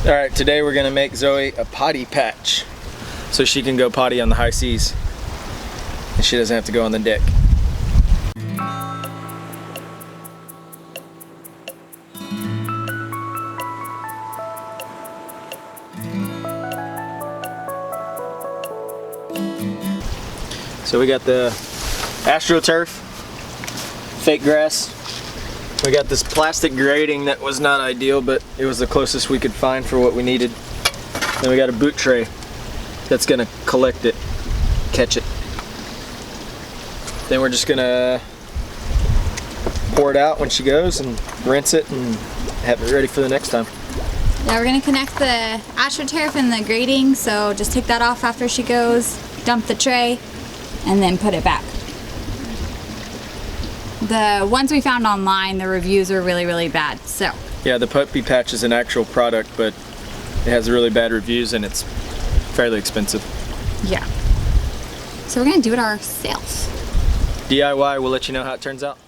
Alright, today we're gonna make Zoe a potty patch so she can go potty on the high seas and she doesn't have to go on the deck. So we got the AstroTurf, fake grass. We got this plastic grating that was not ideal, but it was the closest we could find for what we needed. Then we got a boot tray that's gonna collect it, catch it. Then we're just gonna pour it out when she goes and rinse it and have it ready for the next time. Yeah, we're gonna connect the AstroTurf and the grating, so just take that off after she goes, dump the tray, and then put it back. The ones we found online, the reviews were really bad, so. Yeah, the puppy patch is an actual product, but it has really bad reviews and it's fairly expensive. Yeah. So we're gonna do it ourselves. DIY, we'll let you know how it turns out.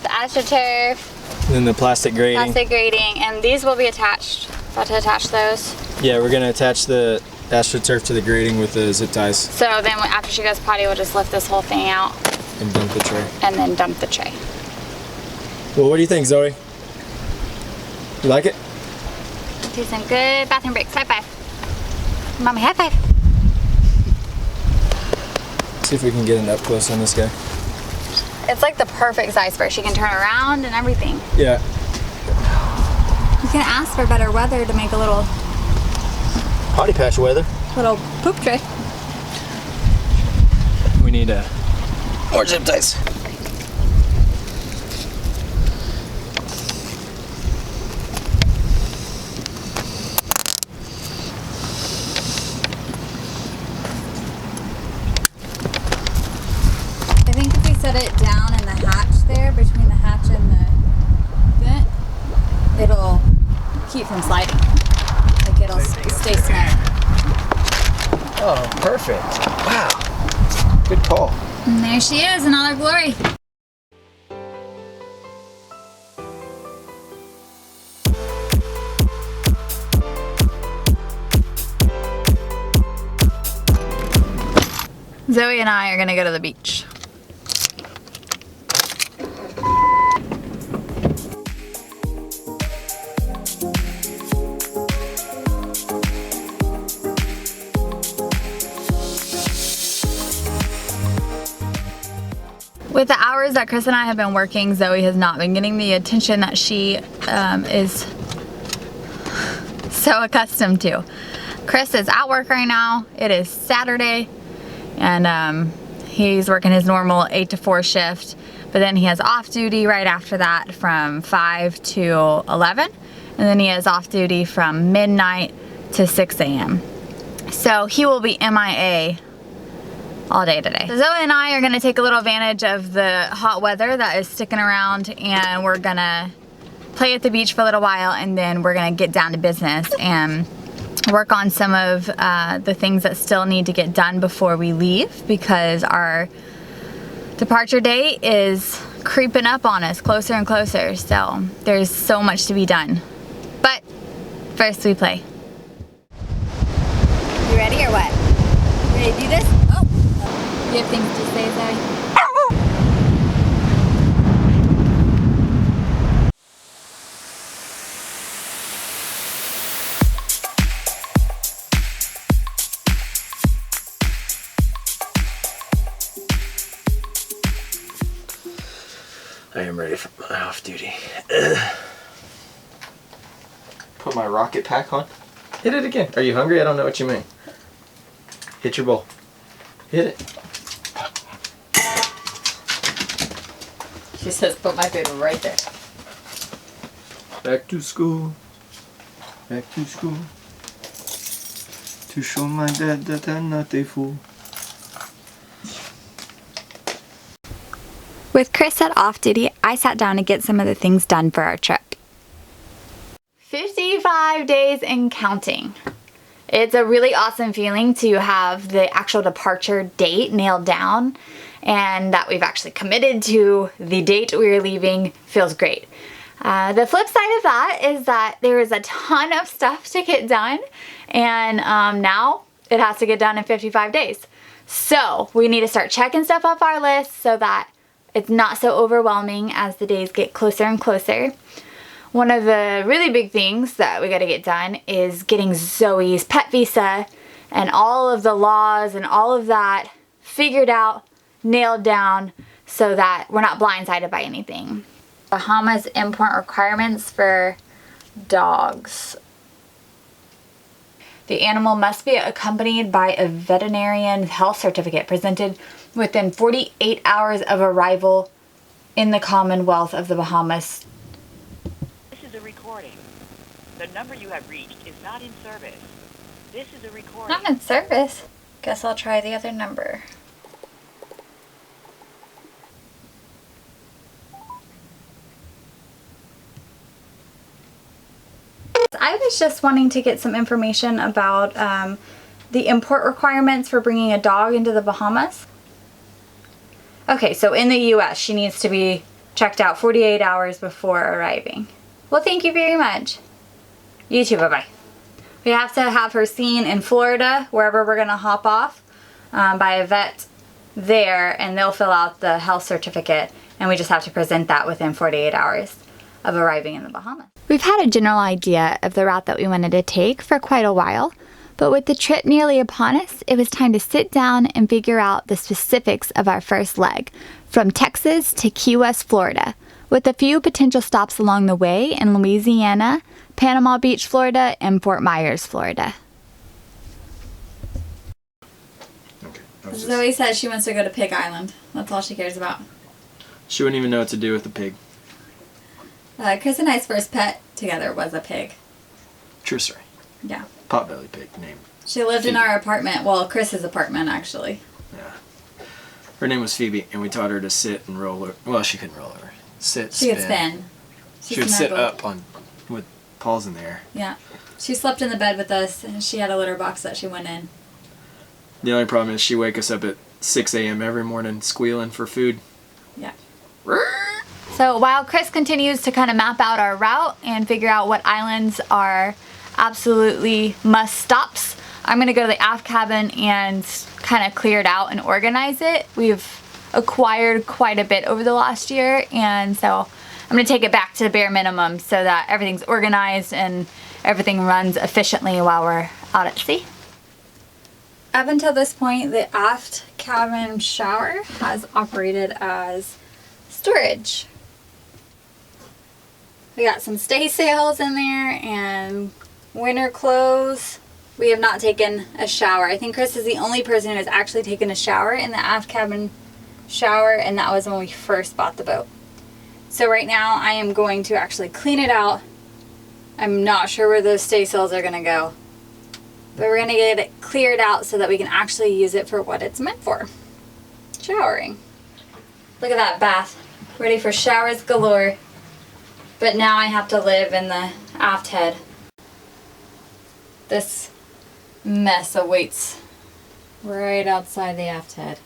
The AstroTurf, And then the plastic grating. and these will be attached. About to attach those. Yeah, we're gonna attach the AstroTurf to the grating with the zip ties. So then after she goes potty, we'll just lift this whole thing out. And dump the tray. And then dump the tray. Well, what do you think, Zoe? You like it? Do some good bathroom breaks. High five. Mommy, high five. See if we can get it up close on this guy. It's like the perfect size for her. She can turn around and everything. Yeah. You can ask for better weather to make a little Potty patch weather. poop tray. We need more zip ties. I think if we set it down in the hatch there, between the hatch and the vent, it'll keep from sliding. Like it'll stay snug. Oh, perfect. Wow. Good call. And there she is in all her glory. Zoe and I are gonna go to the beach. With the hours that Chris and I have been working, Zoe has not been getting the attention that she is so accustomed to. Chris is at work right now. It is Saturday, and he's working his normal 8 to 4 shift, but then he has off duty right after that from 5 to 11, and then he has off duty from midnight to 6 a.m. So he will be MIA all day today. So Zoe and I are gonna take a little advantage of the hot weather that is sticking around, and we're gonna play at the beach for a little while, and then we're gonna get down to business and work on some of the things that still need to get done before we leave, because our departure date is creeping up on us closer and closer. So there's so much to be done. But first we play. You ready or what? You ready to do this? Oh! You have things to say, Zoe? I am ready for my off duty. Put my rocket pack on. Hit it again. Are you hungry? I don't know what you mean. Hit your bowl. Hit it. She says put my food right there. Back to school. Back to school. To show my dad that I'm not a fool. With Chris at off duty, I sat down to get some of the things done for our trip. 55 days and counting. It's a really awesome feeling to have the actual departure date nailed down, and that we've actually committed to the date we are leaving feels great. The flip side of that is that there is a ton of stuff to get done, and now it has to get done in 55 days. So we need to start checking stuff off our list so that it's not so overwhelming as the days get closer and closer. One of the really big things that we got to get done is getting Zoe's pet visa and all of the laws and all of that figured out, nailed down, so that we're not blindsided by anything. Bahamas import requirements for dogs. The animal must be accompanied by a veterinarian health certificate presented within 48 hours of arrival in the Commonwealth of the Bahamas. This is a recording. The number you have reached is not in service. This is a recording. Not in service? Guess I'll try the other number. I was just wanting to get some information about the import requirements for bringing a dog into the Bahamas. Okay, so in the US, she needs to be checked out 48 hours before arriving. Well, thank you very much. You too, bye-bye. We have to have her seen in Florida, wherever we're gonna hop off, by a vet there, and they'll fill out the health certificate, and we just have to present that within 48 hours of arriving in the Bahamas. We've had a general idea of the route that we wanted to take for quite a while, but with the trip nearly upon us, it was time to sit down and figure out the specifics of our first leg, from Texas to Key West, Florida, with a few potential stops along the way in Louisiana, Panama Beach, Florida, and Fort Myers, Florida. Okay. Zoe says she wants to go to Pig Island. That's all she cares about. She wouldn't even know what to do with the pig. Chris and I's first pet together was a pig. True story. Yeah. Potbelly pig named. She lived Phoebe. in our apartment, well, Chris's apartment actually. Yeah. Her name was Phoebe, and we taught her to sit and roll over. Well, she couldn't roll over. Sit, She could spin. She would sit up on with paws in the air. Yeah. She slept in the bed with us, and she had a litter box that she went in. The only problem is she wake us up at 6 a.m. every morning squealing for food. Yeah. So while Chris continues to kind of map out our route and figure out what islands are absolutely must stops, I'm going to go to the aft cabin and kind of clear it out and organize it. We've acquired quite a bit over the last year, and so I'm going to take it back to the bare minimum so that everything's organized and everything runs efficiently while we're out at sea. Up until this point, the aft cabin shower has operated as storage. We got some stay sails in there and winter clothes. We have not taken a shower. I think Chris is the only person who has actually taken a shower in the aft cabin shower, and that was when we first bought the boat. So right now I am going to actually clean it out. I'm not sure where those stay sails are gonna go, but we're gonna get it cleared out so that we can actually use it for what it's meant for, showering. Look at that bath, ready for showers galore. But now I have to live in the aft head. This mess awaits right outside the aft head.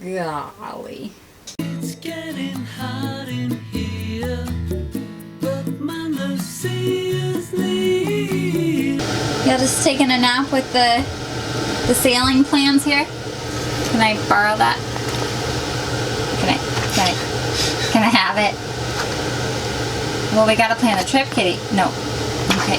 Golly. It's getting hot in here, but my Lucy is near. Yeah, just taking a nap with the sailing plans here. Can I borrow that? Can I have it? Well, we gotta plan the trip, Kitty. No. Okay.